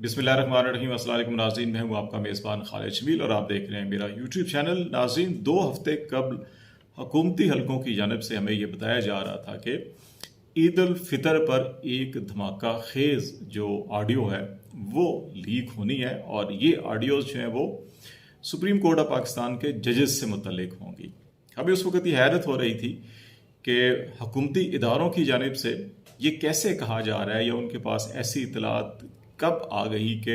बिस्मिल्लाहिर्रहमानिर्रहीम। अस्सलाम वालेकुम नाज़रीन, मैं हूं आपका मेज़बान खालिद शमील और आप देख रहे हैं मेरा यूट्यूब चैनल। नाज़रीन, 2 हफ्ते कबल हुकूमती हलकों की जानिब से हमें यह बताया जा रहा था कि ईद उल फितर पर एक धमाका खेज जो ऑडियो है वो लीक होनी है और ये ऑडियोज जो है वो सुप्रीम कोर्ट ऑफ पाकिस्तान के जजेस से मुतल्लिक होंगी। हमें उस वक्त ये हैरत हो रही थी कि हुकूमती इदारों की जानिब से ये कैसे कहा जा रहा है या उनके पास ऐसी इतलात कब आ गई कि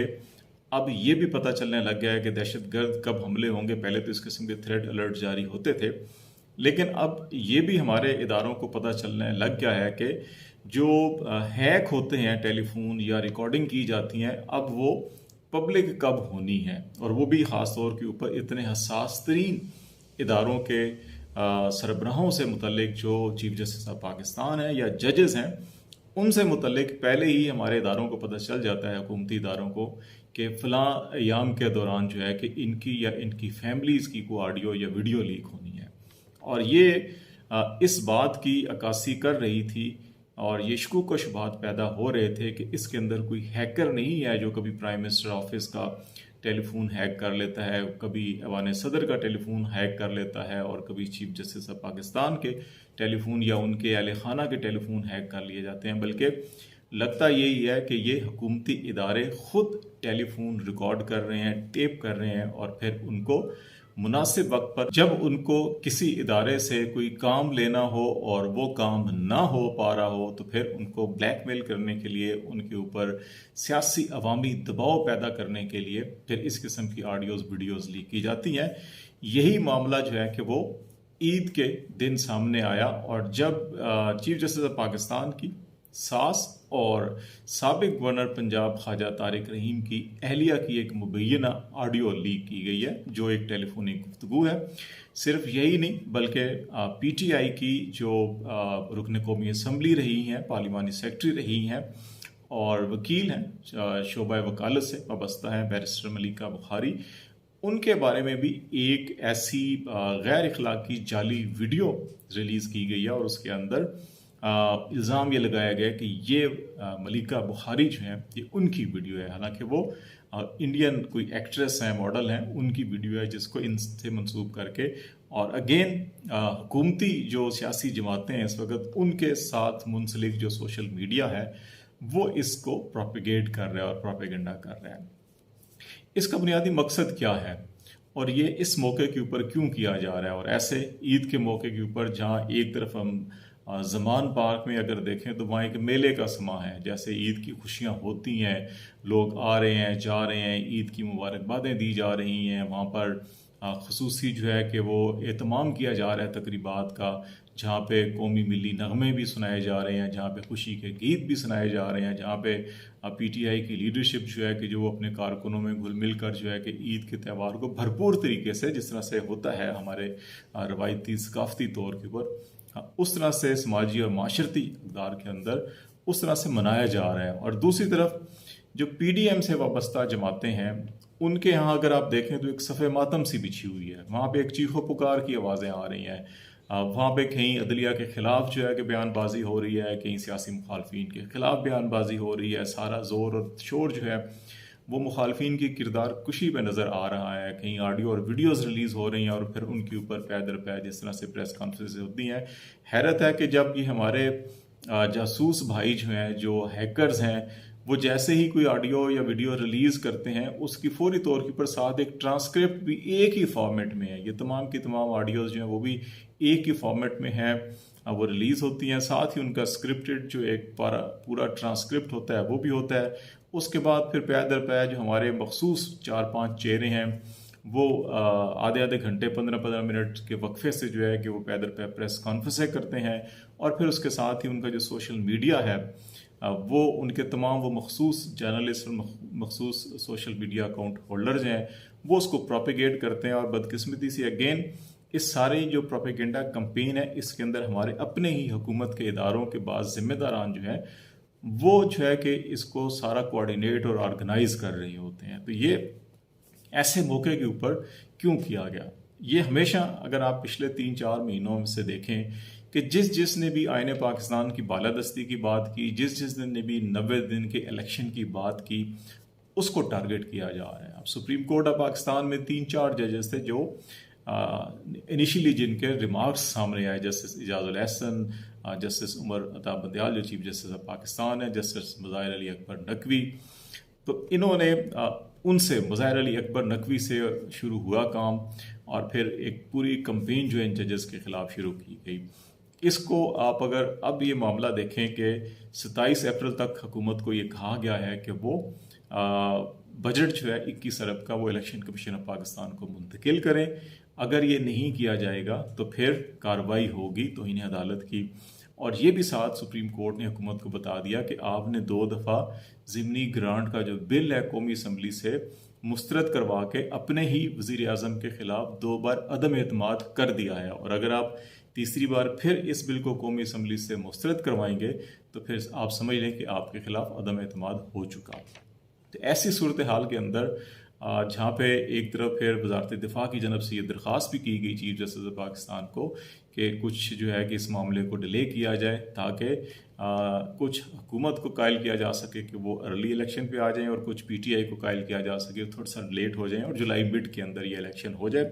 अब ये भी पता चलने लग गया है कि दहशतगर्द कब हमले होंगे। पहले तो इस किस्म के थ्रेट अलर्ट जारी होते थे, लेकिन अब ये भी हमारे इदारों को पता चलने लग गया है कि जो हैक होते हैं टेलीफोन या रिकॉर्डिंग की जाती हैं, अब वो पब्लिक कब होनी है, और वो भी ख़ास तौर के ऊपर इतने हसास तरीन इदारों के सरबराहों से मुतल्लिक जो चीफ जस्टिस ऑफ पाकिस्तान है या जजेस हैं, उनसे मुतल्लिक पहले ही हमारे इदारों को पता चल जाता है, हुकूमती इदारों को, कि फ़लाँ अयाम के दौरान जो है कि इनकी या इनकी फैमिलीज़ की कोई ऑडियो या वीडियो लीक होनी है। और ये इस बात की अक्कासी कर रही थी और ये शकूक व शुबहात पैदा हो रहे थे कि इसके अंदर कोई हैकर नहीं है जो कभी प्राइम मिनिस्टर ऑफिस का टेलीफोन हैक कर लेता है, कभी ऐवान सदर का टेलीफोन हैक कर लेता है, और कभी चीफ जस्टिस ऑफ पाकिस्तान के टेलीफोन या उनके अहले खाना के टेलीफोन हैक कर लिए जाते हैं। बल्कि लगता यही है कि ये हुकूमती इदारे खुद टेलीफोन रिकॉर्ड कर रहे हैं, टेप कर रहे हैं, और फिर उनको मुनासिब वक्त पर जब उनको किसी इदारे से कोई काम लेना हो और वो काम ना हो पा रहा हो, तो फिर उनको ब्लैकमेल करने के लिए, उनके ऊपर सियासी अवामी दबाव पैदा करने के लिए फिर इस किस्म की ऑडियोज़ वीडियोज़ लीक की जाती हैं। यही मामला जो है कि वो ईद के दिन सामने आया, और जब चीफ जस्टिस ऑफ पाकिस्तान की सास और साबिक गवर्नर पंजाब ख्वाजा तारिक रहीम की अहलिया की एक मुबैना ऑडियो लीक की गई है जो एक टेलीफोनिक गुफ्तगू है। सिर्फ यही नहीं बल्कि पीटीआई की जो रुकन कौमी असम्बली रही हैं, पार्लिमानी सेक्रेटरी रही हैं और वकील हैं, शोबा वकालत से वाबस्ता हैं, बैरिस्टर मलिका बुखारी, उनके बारे में भी एक ऐसी गैर इखलाकी जाली वीडियो रिलीज़ की गई है और उसके अंदर इल्ज़ाम ये लगाया गया कि ये मलिका बुखारी जो हैं ये उनकी वीडियो है। हालांकि वो इंडियन कोई एक्ट्रेस हैं, मॉडल हैं, उनकी वीडियो है जिसको इनसे मंसूब करके, और अगेन हुकूमती जो सियासी जमातें हैं इस वक्त, उनके साथ मुंसलिक जो सोशल मीडिया है वो इसको प्रोपेगेट कर रहा है और प्रोपेगेंडा कर रहा है। इसका बुनियादी मकसद क्या है और ये इस मौके के ऊपर क्यों किया जा रहा है? और ऐसे ईद के मौके के ऊपर जहाँ एक तरफ हम ज़मान पार्क में अगर देखें तो वहाँ एक मेले का समा है, जैसे ईद की खुशियाँ होती हैं, लोग आ रहे हैं, जा रहे हैं, ईद की मुबारकबादें दी जा रही हैं, वहाँ पर ख़ुसूसी जो है कि वो एहतमाम किया जा रहा है तकरीबात का, जहाँ पे कौमी मिली नगमे भी सुनाए जा रहे हैं, जहाँ पे खुशी के गीत भी सुनाए जा रहे हैं, जहाँ पे पीटीआई की लीडरशिप जो है कि जो वो अपने कारकुनों में घुल मिल कर जो है कि ईद के त्यौहार को भरपूर तरीके से, जिस तरह से होता है हमारे रवायती सकाफती तौर के ऊपर, उस तरह से समाजी और माशरती इक़दार के अंदर उस तरह से मनाया जा रहा है। और दूसरी तरफ जो पीडीएम से वाबस्ता जमातें हैं, उनके यहाँ अगर आप देखें तो एक सफ़े मातम सी बिछी हुई है, वहाँ पे एक चीखो पुकार की आवाज़ें आ रही हैं, वहाँ पे कहीं अदलिया के ख़िलाफ़ जो है कि बयानबाजी हो रही है, कहीं सियासी मुखालफिन के ख़िलाफ़ बयानबाजी हो रही है। सारा ज़ोर और शोर जो है वो मुखालफिन की किरदार कुशी पे नज़र आ रहा है। कहीं ऑडियो और वीडियोज़ रिलीज़ हो रही हैं और फिर उनके ऊपर पै दर पै जिस तरह से प्रेस कॉन्फ्रेंस होती हैं। हैरत है कि जब ये हमारे जासूस भाई जो हैं, जो हैकर्स हैं, वो जैसे ही कोई ऑडियो या वीडियो रिलीज़ करते हैं उसकी फौरी तौर के ऊपर साथ एक ट्रांसक्रिप्ट भी एक ही फॉर्मेट में है, ये तमाम की तमाम ऑडियोज़ जो हैं वो भी एक ही फॉर्मेट में है, वो रिलीज़ होती हैं। साथ ही उनका स्क्रिप्टेड जो एक पूरा ट्रांसक्रिप्ट होता है वो भी होता है। उसके बाद फिर पै दर पै जो हमारे मखसूस 4-5 चेहरे हैं वो आधे आधे घंटे 15-15 मिनट के वक्फे से जो है कि वो पै दर पै प्रेस कॉन्फ्रेंसें करते हैं, और फिर उसके साथ ही उनका जो सोशल मीडिया है वो उनके तमाम वो मखसूस जर्नलिस्ट और मखसूस सोशल मीडिया अकाउंट होल्डर्स हैं वो उसको प्रोपेगेट करते हैं। और बदकिस्मती से अगेन इस सारे जो प्रोपेगेंडा कंपेन है इसके अंदर हमारे अपने ही हुकूमत के इदारों के बाद जिम्मेदारान जो है वो जो है कि इसको सारा कोऑर्डिनेट और ऑर्गेनाइज कर रहे होते हैं। तो ये ऐसे मौके के ऊपर क्यों किया गया? ये हमेशा अगर आप पिछले 3-4 महीनों से देखें कि जिसने भी आईने पाकिस्तान की बालादस्ती की बात की, जिसने भी 90 दिन के इलेक्शन की बात की, उसको टारगेट किया जा रहा है। अब सुप्रीम कोर्ट ऑफ पाकिस्तान में 3-4 जजेस थे जो इनिशियली जिनके रिमार्क्स सामने आए, जस्टिस इजाजुल एहसन, जस्टिस उमर अता बंदयाल जो चीफ जस्टिस ऑफ पाकिस्तान है, जस्टिस मुज़ाहिर अली अकबर नकवी, तो इन्होंने उनसे मुज़ाहिर अली अकबर नकवी से शुरू हुआ काम और फिर एक पूरी कंपेन जो है इन जजेस के ख़िलाफ़ शुरू की गई। इसको आप अगर अब ये मामला देखें कि 27 अप्रैल तक हुकूमत को ये कहा गया है कि वो बजट जो है 21 अरब का वो इलेक्शन कमीशन ऑफ पाकिस्तान को मुंतकिल करें। अगर ये नहीं किया जाएगा तो फिर कार्रवाई होगी तौहीन अदालत की। और ये भी साथ सुप्रीम कोर्ट ने हुकूमत को बता दिया कि आपने 2 दफ़ा ज़िमनी ग्रांट का जो बिल है कौमी असम्बली से मुस्तरद करवा के अपने ही वज़ीर आज़म के ख़िलाफ़ 2 बार अदम एतमाद कर दिया है, और अगर आप तीसरी बार फिर इस बिल को कौमी असम्बली से मुस्तरद करवाएंगे तो फिर आप समझ लें कि आपके ख़िलाफ़ अदम एतमाद हो चुका। तो ऐसी सूरत हाल के अंदर जहाँ पे एक तरफ फिर वजारत दिफा की जनब से ये दरख्वास्त भी की गई चीफ जस्टिस ऑफ पाकिस्तान को कि कुछ जो है कि इस मामले को डिले किया जाए ताकि कुछ हुकूमत को कायल किया जा सके कि वो अर्ली इलेक्शन पे आ जाएं, और कुछ पीटीआई को कायल किया जा सके थोड़ा सा लेट हो जाएं और जुलाई मिड के अंदर ये इलेक्शन हो जाए।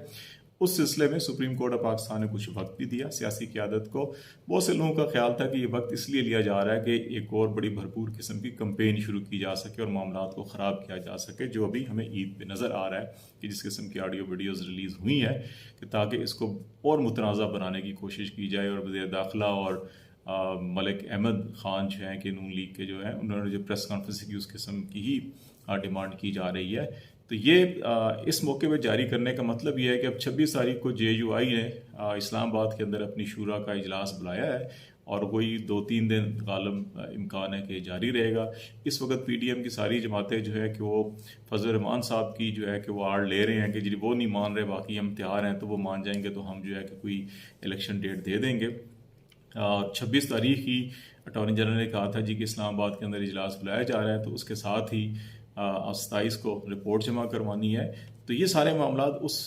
उस सिलसिले में सुप्रीम कोर्ट ऑफ पाकिस्तान ने कुछ वक्त भी दिया सियासी क़यादत को। बहुत से लोगों का ख्याल था कि ये वक्त इसलिए लिया जा रहा है कि एक और बड़ी भरपूर किस्म की कंपेन शुरू की जा सके और मामलात को ख़राब किया जा सके, जो अभी हमें ईद पे नज़र आ रहा है कि जिस किस्म की ऑडियो वीडियोज़ रिलीज़ हुई हैं कि ताकि इसको और मुतनाज़ा बनाने की कोशिश की जाए। और वज़ीर दाखिला और मलिक अहमद ख़ान जो हैं कि नून लीग के जो हैं, उन्होंने जो प्रेस कॉन्फ्रेंस की उस किस्म की ही डिमांड की जा रही है। तो ये इस मौके पर जारी करने का मतलब ये है कि अब 26 तारीख को JUI ने इस्लामाबाद के अंदर अपनी शूरा का इजलास बुलाया है और वही 2-3 दिन गालिब इम्कान है कि जारी रहेगा। इस वक्त PDM की सारी जमातें जो है कि वो फजल रहमान साहब की जो है कि वो आड़ ले रहे हैं कि जी वो नहीं मान रहे, बाकी हम तैयार हैं, तो वो मान जाएंगे तो हम जो है कि कोई इलेक्शन डेट दे देंगे। 26 तारीख ही अटॉर्नी जनरल ने कहा था जी कि इस्लामाबाद के अंदर इजलास बुलाया जा रहा है, तो उसके साथ ही 27 को रिपोर्ट जमा करवानी है। तो ये सारे मामला उस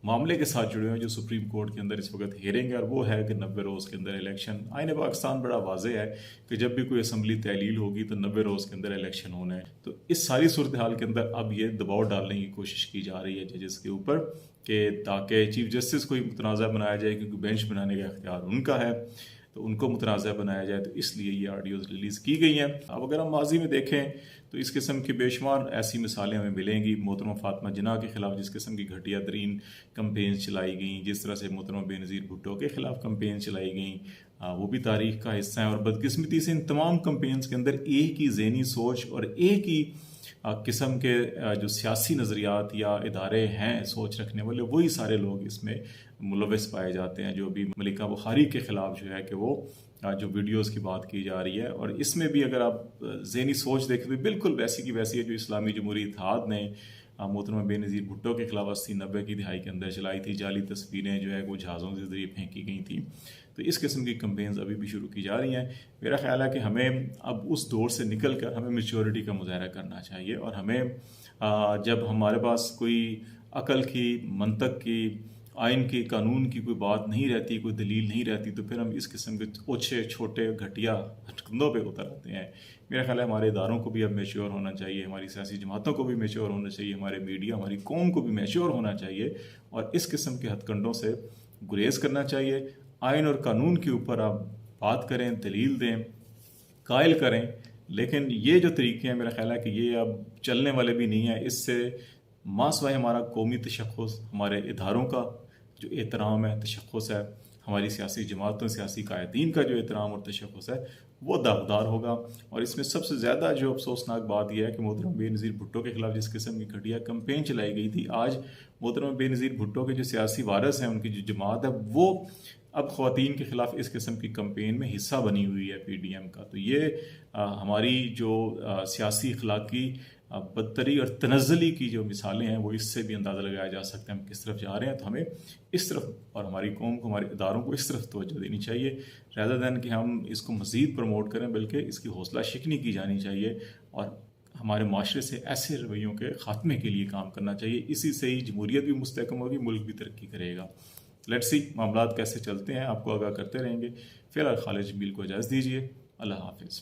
मामले के साथ जुड़े हुए हैं जो सुप्रीम कोर्ट के अंदर इस वक्त हेयरिंग है, और वो है कि 90 रोज़ के अंदर इलेक्शन। आईन पाकिस्तान बड़ा वाज़ेह है कि जब भी कोई असम्बली तहलील होगी तो 90 रोज़ के अंदर इलेक्शन होना है। तो इस सारी सूरत हाल के अंदर अब ये दबाव डालने की कोशिश की जा रही है जजेस के ऊपर कि ताकि चीफ जस्टिस को ही मुतनाज़ा बनाया जाए, क्योंकि बेंच बनाने का इख्तियार उनका है, तो उनको मुतनाज़ा बनाया जाए। तो इसलिए ये ऑडियोज़ रिलीज़ की गई हैं। अब अगर हम माजी में देखें तो इस किस्म की बेशुमार ऐसी मिसालें हमें मिलेंगी। मोहतरमा फातिमा जिन्ना के ख़िलाफ़ जिस किस्म की घटिया तरीन कंपेन चलाई गई, जिस तरह से मोहतरमा बेनज़ीर भुट्टो के ख़िलाफ़ कंपेन चलाई गई, वो भी तारीख़ का हिस्सा है। और बदकिस्मती से इन तमाम कंपेन्स के अंदर एक ही ज़हनी सोच और एक ही किस्म के जो सियासी नज़रियात या इदारे हैं सोच रखने वाले, वही सारे लोग इसमें मुलविस पाए जाते हैं। जो अभी मलिका बुखारी के ख़िलाफ़ जो है कि वो जो वीडियोस की बात की जा रही है, और इसमें भी अगर आप ज़हनी सोच देखें तो बिल्कुल वैसी की वैसी है जो इस्लामी जमहूरी इत्तेहाद ने मोहतरमा बेनज़ीर भुट्टो के ख़िलाफ़ 80-90 की दिहाई के अंदर चलाई थी। जाली तस्वीरें जो है वो जहाज़ों के ज़रिए फेंकी गई थी। तो इस किस्म की कंपेन्स अभी भी शुरू की जा रही हैं। मेरा ख्याल है कि हमें अब उस दौर से निकल कर हमें मैच्योरिटी का मुज़ाहरा करना चाहिए, और हमें जब हमारे पास कोई अकल की, मंतक की, आइन की, कानून की कोई बात नहीं रहती, कोई दलील नहीं रहती, तो फिर हम इस किस्म के ओछे छोटे घटिया हटकंदों पे उतर आते हैं। मेरा ख्याल है हमारे इदारों को भी अब मैच्योर होना चाहिए, हमारी सियासी जमातों को भी मैच्योर होना चाहिए, हमारे मीडिया, हमारी कौम को भी मैच्योर होना चाहिए, और इस किस्म के हथकंडों से गुरेज करना चाहिए। आइन और कानून के ऊपर आप बात करें, दलील दें, कायल करें, लेकिन ये जो तरीके हैं मेरा ख्याल है कि ये अब चलने वाले भी नहीं है। इससे मासवाए हमारा कौमी तशख़्ख़ुस, हमारे इदारों का जो एहतराम है, तशख़्ख़ुस है, हमारी सियासी जमातों, सियासी कायदीन का जो एहतराम और तशख़्ख़ुस है, वो दागदार होगा। और इसमें सबसे ज़्यादा जो अफसोसनाक बात यह है कि मोहतरमा बेनज़ीर भुट्टो के ख़िलाफ़ जिस किस्म की घटिया कंपेन चलाई गई थी, आज मोहतरमा बेनज़ीर भुट्टो के जो सियासी वारिस हैं, उनकी जो जमात है, वो अब ख़वातीन के ख़िलाफ़ इस किस्म की कंपेन में हिस्सा बनी हुई है PDM का। तो ये हमारी जो सियासी अखलाकी बदतरी और तनज़्ज़ुली की जो मिसालें हैं, वो इससे भी अंदाज़ा लगाया जा सकता है हम किस तरफ जा रहे हैं। तो हमें इस तरफ और हमारी कौम को, हमारे इदारों को इस तरफ तवज्जो देनी चाहिए, रैदर दैन कि हम इसको मज़ीद प्रमोट करें, बल्कि इसकी हौसला शिकनी की जानी चाहिए और हमारे माशरे से ऐसे रवैयों के ख़ात्मे के लिए काम करना चाहिए। इसी से ही जमहूरियत भी मुस्तहकम होगी, मुल्क भी तरक्की करेगा। लेट्स सी मामलात कैसे चलते हैं, आपको आगाह करते रहेंगे। फ़िलहाल खालिद जमील को इजाज़त दीजिए। अल्लाह हाफ़िज़।